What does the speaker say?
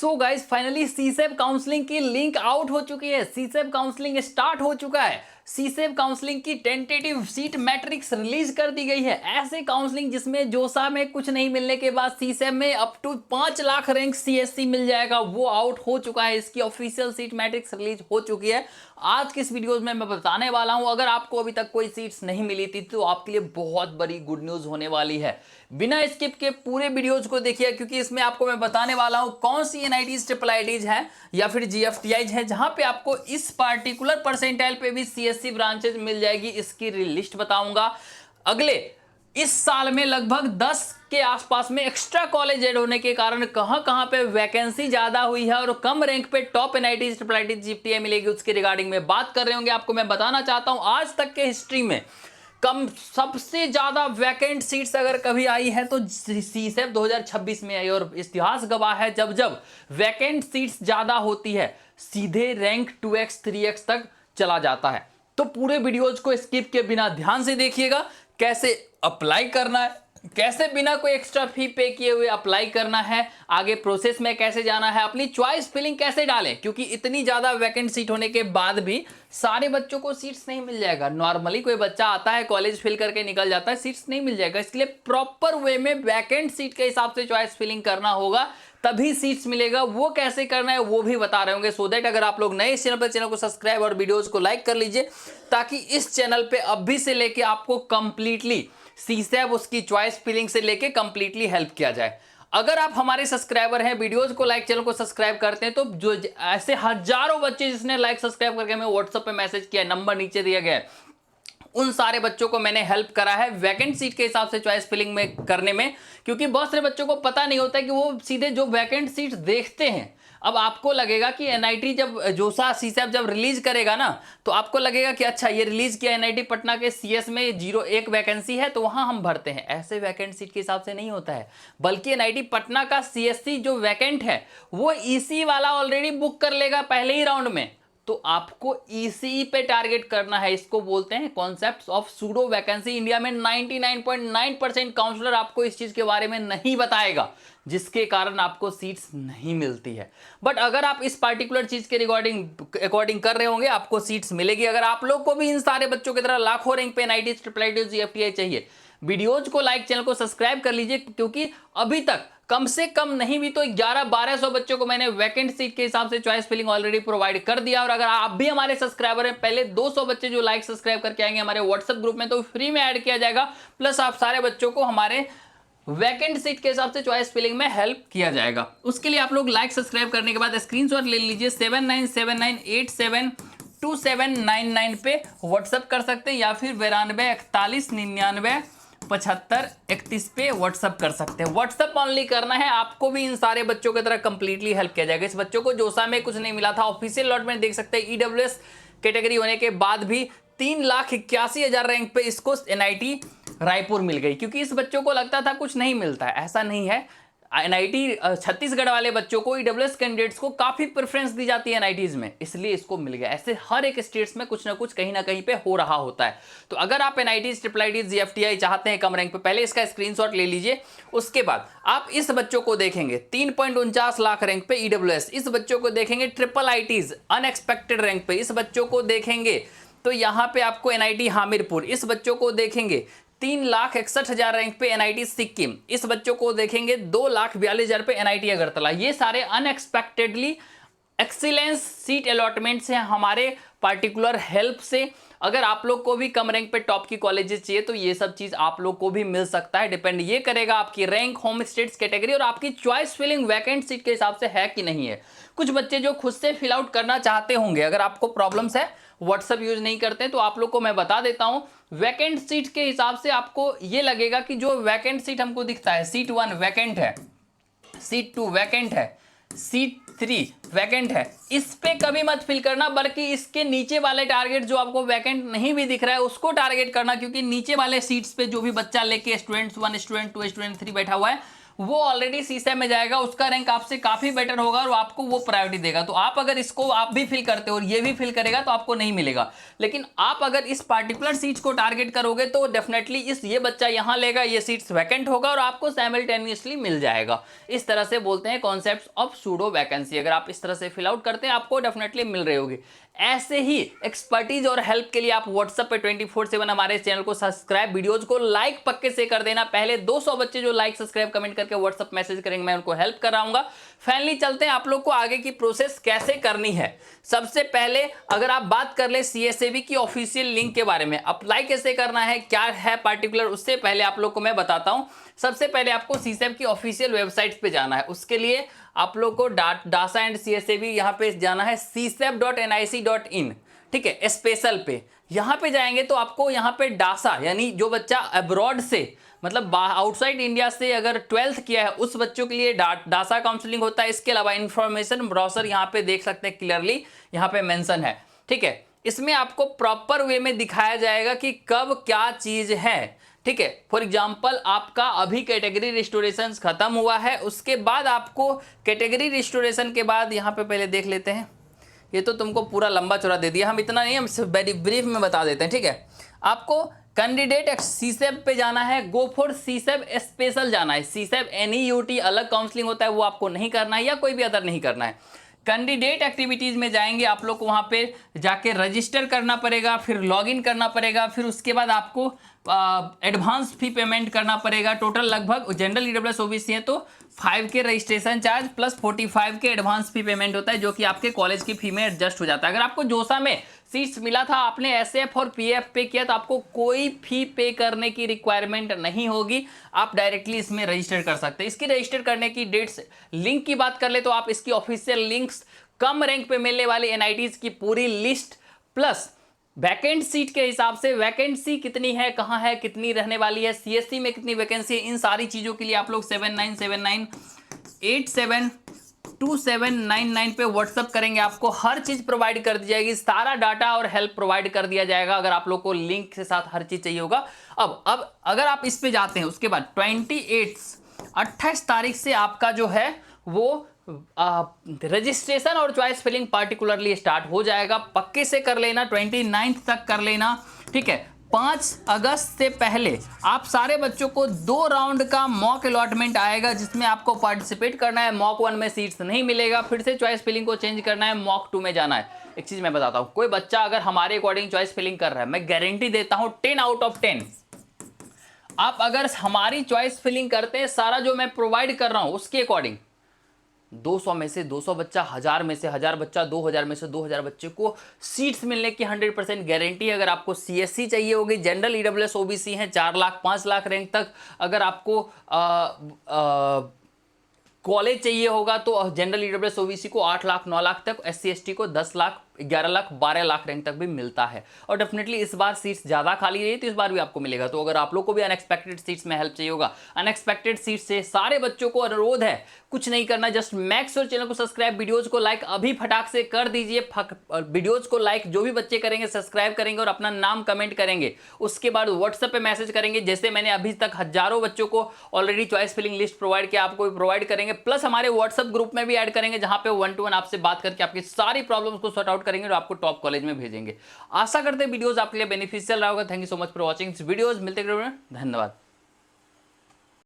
So guys finally सीसेब counselling की link out हो चुकी है। सीसेब काउंसलिंग स्टार्ट हो चुका है। सीसेब काउंसलिंग की टेंटेटिव सीट मैट्रिक्स रिलीज कर दी गई है। ऐसे काउंसलिंग जिसमें जोसा में कुछ नहीं मिलने के बाद सीसेब में up to 5 lakh rank CSC मिल जाएगा, वो आउट हो चुका है। इसकी ऑफिशियल सीट मैट्रिक्स रिलीज हो चुकी है। आज की इस वीडियो में मैं बताने वाला हूं, अगर आपको अभी तक कोई सीट्स नहीं मिली थी तो आपके लिए बहुत बड़ी गुड न्यूज होने वाली है। बिना स्किप के पूरे वीडियोज को देखिए, क्योंकि इसमें आपको मैं बताने वाला हूं कौन सी एनआईटीज ट्रिपल आईटीज है या फिर जीएफटीआईज है जहां पे आपको इस पार्टिकुलर परसेंटाइल पे भी सीएससी ब्रांचेज मिल जाएगी। इसकी लिस्ट बताऊंगा। अगले इस साल में लगभग 10 के आसपास में एक्स्ट्रा कॉलेज ऐड होने के कारण कहां पे वैकेंसी ज्यादा हुई है और कम रैंक पे top NITs triple ITs GFTI मिलेगी, उसके रिगार्डिंग में बात कर रहे होंगे। आपको मैं बताना चाहता हूं आज तक के हिस्ट्री में कम सबसे ज्यादा वैकेंट सीट्स अगर कभी आई है तो सीसेब 2026 में आई, और इतिहास गवाह है जब जब वैकेंट सीट्स ज्यादा होती है सीधे रैंक 2x 3x तक चला जाता है। तो पूरे वीडियोज को स्किप के बिना ध्यान से देखिएगा। कैसे अप्लाई करना है, कैसे बिना कोई एक्स्ट्रा फी पे किए हुए अप्लाई करना है, आगे प्रोसेस में कैसे जाना है, अपनी चॉइस फिलिंग कैसे डालें, क्योंकि इतनी ज्यादा वैकेंट सीट होने के बाद भी सारे बच्चों को सीट्स नहीं मिल जाएगा। नॉर्मली कोई बच्चा आता है कॉलेज फिल करके निकल जाता है, सीट्स नहीं मिल जाएगा। इसलिए प्रॉपर वे में वैकेंट सीट के हिसाब से चॉइस फिलिंग करना होगा, तभी सीट्स मिलेगा। वो कैसे करना है वो भी बता रहे होंगे। सो दैट अगर आप लोग नए इस चैनल पर, चैनल को सब्सक्राइब और वीडियोज को लाइक कर लीजिए, ताकि इस चैनल पे अभी से लेके आपको कंप्लीटली सीसेब उसकी चॉइस फिलिंग से लेके कंप्लीटली हेल्प किया जाए। अगर आप हमारे सब्सक्राइबर हैं, वीडियोज को लाइक, चैनल को सब्सक्राइब करते हैं, तो जो ऐसे हजारों बच्चे जिसने लाइक सब्सक्राइब करके हमें व्हाट्सएप पे मैसेज किया, नंबर नीचे दिया गया है, उन सारे बच्चों को मैंने हेल्प करा है वैकेंट सीट के हिसाब से चॉइस फिलिंग में करने में। क्योंकि बहुत सारे बच्चों को पता नहीं होता है कि वो सीधे जो वैकेंट सीट देखते हैं। अब आपको लगेगा कि एनआईटी जब जोसा सीसेब जब रिलीज करेगा ना, तो आपको लगेगा कि अच्छा ये रिलीज किया एनआईटी पटना के सीएस में 01 वैकेंसी है तो वहां हम भरते हैं। ऐसे वैकेंट सीट के हिसाब से नहीं होता है, बल्कि एनआईटी पटना का सीएससी जो वैकेंट है वो ईसी वाला ऑलरेडी बुक कर लेगा पहले ही राउंड में। तो आपको ईसीई पे टारगेट करना है। इसको बोलते हैं concepts of pseudo vacancy. India में 99.9% काउंसलर आपको इस चीज के बारे में नहीं बताएगा, जिसके कारण आपको सीट्स नहीं मिलती है। बट अगर आप इस पार्टिकुलर चीज के अकॉर्डिंग कर रहे होंगे, आपको सीट्स मिलेगी। अगर आप लोग को भी इन सारे बच्चों की तरह लाखों रैंक पे एनआईटीज ट्रिपल आईटीज जीएफटीआई चाहिए, वीडियोज को लाइक, चैनल को सब्सक्राइब कर लीजिए, क्योंकि अभी तक कम से कम नहीं भी तो 1100-1200 बच्चों को मैंने वैकेंट सीट के हिसाब से चॉइस फिलिंग ऑलरेडी प्रोवाइड कर दिया। और अगर आप भी हमारे सब्सक्राइबर हैं, पहले 200 बच्चे जो लाइक सब्सक्राइब करके आएंगे हमारे व्हाट्सएप ग्रुप में, तो फ्री में ऐड किया जाएगा। प्लस आप सारे बच्चों को हमारे वैकेंट सीट के हिसाब से चॉइस फिलिंग में हेल्प किया जाएगा। उसके लिए आप लोग लाइक सब्सक्राइब करने के बाद स्क्रीनशॉट ले लीजिए, 7979872799 पे व्हाट्सएप कर सकते हैं, या फिर 9241997531 पे व्हाट्सएप कर सकते हैं। व्हाट्सएप ऑनली करना है, आपको भी इन सारे बच्चों की तरह कंप्लीटली हेल्प किया जाएगा। इस बच्चों को जोसा में कुछ नहीं मिला था, ऑफिशियल लॉट में देख सकते हैं ईडब्ल्यूएस कैटेगरी होने के बाद भी 3,81,000 रैंक पे इसको एनआईटी रायपुर मिल गई, क्योंकि इस बच्चों को लगता था कुछ नहीं मिलता है। ऐसा नहीं है। एनआईटी छत्तीसगढ़ वाले बच्चों को, ईडब्ल्यूएस कैंडिडेट्स को काफी प्रेफरेंस दी जाती है एनआईटीज में, इसलिए इसको मिल गया। ऐसे हर एक स्टेट्स में कुछ ना कुछ कहीं ना कहीं पे हो रहा होता है। तो अगर आप एनआईटीज ट्रिपल आईटीज जीएफटीआई चाहते हैं कम रैंक पे, पहले इसका स्क्रीनशॉट ले लीजिए। उसके बाद आप इस बच्चों को देखेंगे 3.49 लाख रैंक पे ईडब्ल्यूएस, इस बच्चों को देखेंगे ट्रिपल आईटीज अनएक्सपेक्टेड रैंक पे, इस बच्चों को देखेंगे तो यहां पे आपको एनआईटी हामिरपुर, इस बच्चों को देखेंगे 3,61,000 रैंक पे एनआईटी सिक्किम, इस बच्चों को देखेंगे 2,42,000 पे एनआईटी अगरतला। ये सारे अनएक्सपेक्टेडली एक्सीलेंस सीट अलॉटमेंट्स हैं हमारे पार्टिकुलर हेल्प से। अगर आप लोग को भी कम रैंक पे टॉप की कॉलेजेस चाहिए तो ये सब चीज आप लोग को भी मिल सकता है। डिपेंड ये करेगा आपकी रैंक, होम स्टेट्स कैटेगरी और आपकी चॉइस फिलिंग वैकेंट सीट के हिसाब से है कि नहीं है। कुछ बच्चे जो खुद से फिल आउट करना चाहते होंगे, अगर आपको प्रॉब्लम्स है, व्हाट्सएप यूज नहीं करते, तो आप लोग को मैं बता देता हूं वैकेंट सीट के हिसाब से आपको ये लगेगा कि जो वैकेंट सीट हमको दिखता है, सीट 1 वैकेंट है, सीट 2 वैकेंट है, सीट 3 वैकेंट है, इस पे कभी मत फिल करना, बल्कि इसके नीचे वाले टारगेट जो आपको वैकेंट नहीं भी दिख रहा है उसको टारगेट करना। क्योंकि नीचे वाले सीट्स पे जो भी बच्चा लेके स्टूडेंट 1, स्टूडेंट 2, स्टूडेंट 3 बैठा हुआ है, वो ऑलरेडी सीसेब में जाएगा, उसका रैंक आपसे काफी बेटर होगा और आपको वो प्रायोरिटी देगा। तो आप अगर इसको आप भी फिल करते हो और ये भी फिल करेगा तो आपको नहीं मिलेगा। लेकिन आप अगर इस पार्टिकुलर सीट्स को टारगेट करोगे तो डेफिनेटली ये बच्चा यहां लेगा, ये सीट्स वैकेंट होगा और आपको साइमल्टेनियसली मिल जाएगा। इस तरह से बोलते हैं कॉन्सेप्ट ऑफ सूडो वैकेंसी। अगर आप इस तरह से फिल आउट करते हैं आपको डेफिनेटली मिल रही होगी। ऐसे ही एक्सपर्टीज और हेल्प के लिए आप व्हाट्सएप पे 24/7 हमारे चैनल को सब्सक्राइब, वीडियोज को लाइक पक्के से कर देना। पहले 200 बच्चे जो लाइक सब्सक्राइब कमेंट करके व्हाट्सएप मैसेज करेंगे मैं उनको हेल्प कराऊंगा। फाइनली चलते हैं आप लोग को आगे की प्रोसेस कैसे करनी है। सबसे पहले अगर आप बात कर ले सीएसएबी की ऑफिशियल लिंक के बारे में, अप्लाई कैसे करना है, क्या है पार्टिकुलर, उससे पहले आप लोग को मैं बताता हूं। सबसे पहले आपको सीसेब की ऑफिशियल वेबसाइट पे जाना है। उसके लिए आप लोग को डासा एंड सीएसएबी यहाँ पे जाना है cseb.nic.in, ठीक है, स्पेशल पे। यहाँ पे जाएंगे तो आपको यहाँ पे डासा यानी जो बच्चा अब्रॉड से मतलब आउटसाइड इंडिया से अगर 12th किया है उस बच्चों के लिए डासा काउंसलिंग होता है। इसके अलावा इंफॉर्मेशन ब्राउजर यहाँ पे देख सकते हैं, क्लियरली यहाँ पे मेंशन है, ठीक है। इसमें आपको प्रॉपर वे में दिखाया जाएगा कि कब क्या चीज है, ठीक है। फॉर एग्जाम्पल आपका अभी कैटेगरी रिस्टोरेशन खत्म हुआ है, उसके बाद आपको कैटेगरी रिस्टोरेशन के बाद यहाँ पे पहले देख लेते हैं। ये तो तुमको पूरा लंबा चौड़ा दे दिया, हम इतना नहीं, हम वेरी ब्रीफ में बता देते हैं, ठीक है। आपको कैंडिडेट सीसेब पे जाना है, गो फॉर सीसेब स्पेशल जाना है। सीसेब NEUT अलग काउंसलिंग होता है, वो आपको नहीं करना है या कोई भी अदर नहीं करना है। कैंडिडेट एक्टिविटीज में जाएंगे, आप लोग को वहां पे जाके रजिस्टर करना पड़ेगा, फिर लॉगिन करना पड़ेगा, फिर उसके बाद आपको एडवांस फी पेमेंट करना पड़ेगा। टोटल लगभग जनरल EWS OBC है तो 5K रजिस्ट्रेशन चार्ज प्लस 45 के एडवांस फी पेमेंट होता है, जो कि आपके कॉलेज की फी में एडजस्ट हो जाता है। अगर आपको जोसा में सीट्स मिला था, आपने SF और PF पे किया तो आपको कोई फी पे करने की रिक्वायरमेंट नहीं होगी, आप डायरेक्टली इसमें रजिस्टर कर सकते हैं। इसकी रजिस्टर करने की डेट्स, लिंक की बात कर ले तो आप इसकी ऑफिशियल लिंक्स, कम रैंक पे मिलने वाली NITs की पूरी लिस्ट प्लस वैकेंट सीट के हिसाब से वैकेंसी कितनी है, कहाँ है, कितनी रहने वाली है, CSC में कितनी वैकेंसी है, इन सारी चीज़ों के लिए आप लोग 7979872799 पे व्हाट्सअप करेंगे, आपको हर चीज़ प्रोवाइड कर दी जाएगी, सारा डाटा और हेल्प प्रोवाइड कर दिया जाएगा अगर आप लोग को लिंक के साथ हर चीज़ चाहिए होगा। अब अगर आप इस पे जाते हैं उसके बाद 28 तारीख से आपका जो है वो रजिस्ट्रेशन और चॉइस फिलिंग पार्टिकुलरली स्टार्ट हो जाएगा। पक्के से कर लेना, 29 तक कर लेना, ठीक है। 5 अगस्त से पहले आप सारे बच्चों को 2 राउंड का मॉक अलॉटमेंट आएगा जिसमें आपको पार्टिसिपेट करना है। मॉक 1 में सीट्स नहीं मिलेगा, फिर से चॉइस फिलिंग को चेंज करना है, मॉक 2 में जाना है। एक चीज मैं बताता हूं, कोई बच्चा अगर हमारे अकॉर्डिंग चॉइस फिलिंग कर रहा है, मैं गारंटी देता हूं 10 आउट ऑफ 10 आप अगर हमारी चॉइस फिलिंग करते हैं, सारा जो मैं प्रोवाइड कर रहा हूं उसके अकॉर्डिंग 200 में से 200 बच्चा, 1000 में से 1000 बच्चा, 2000 में से 2000 बच्चे को सीट्स मिलने की 100% गारंटी है। अगर आपको CSC चाहिए होगी, जनरल EWS OBC है 4 लाख 5 लाख रैंक तक, अगर आपको कॉलेज चाहिए होगा तो जनरल EWS OBC को 8 लाख 9 लाख तक, SC ST को 10 लाख 11 लाख 12 लाख रैंक तक भी मिलता है। और डेफिनेटली इस बार सीट्स ज़्यादा खाली रही तो इस बार भी आपको मिलेगा। तो अगर आप लोग को भी अनएक्सपेक्टेड सीट्स में हेल्प चाहिए होगा, अनएक्सपेक्टेड सीट्स से सारे बच्चों को अनुरोध है, कुछ नहीं करना, जस्ट मैक्स और चैनल को सब्सक्राइब, वीडियोज़ को लाइक अभी फटाक से कर दीजिए। वीडियोज़ को लाइक जो भी बच्चे करेंगे, सब्सक्राइब करेंगे और अपना नाम कमेंट करेंगे, उसके बाद व्हाट्सएप पे मैसेज करेंगे। जैसे मैंने अभी तक हजारों बच्चों को already choice filling list provide किया, आपको भी प्रोवाइड करेंगे, प्लस हमारे व्हाट्सएप ग्रुप में भी ऐड करेंगे जहां पे 1 to 1 आपसे बात करके आपकी सारी प्रॉब्लम्स को सॉर्ट आउट करेंगे और आपको टॉप कॉलेज में भेजेंगे। आशा करते हैं वीडियोस आपके लिए बेनिफिशियल रहा होगा। Thank you so much for watching videos. मिलते हैं, धन्यवाद।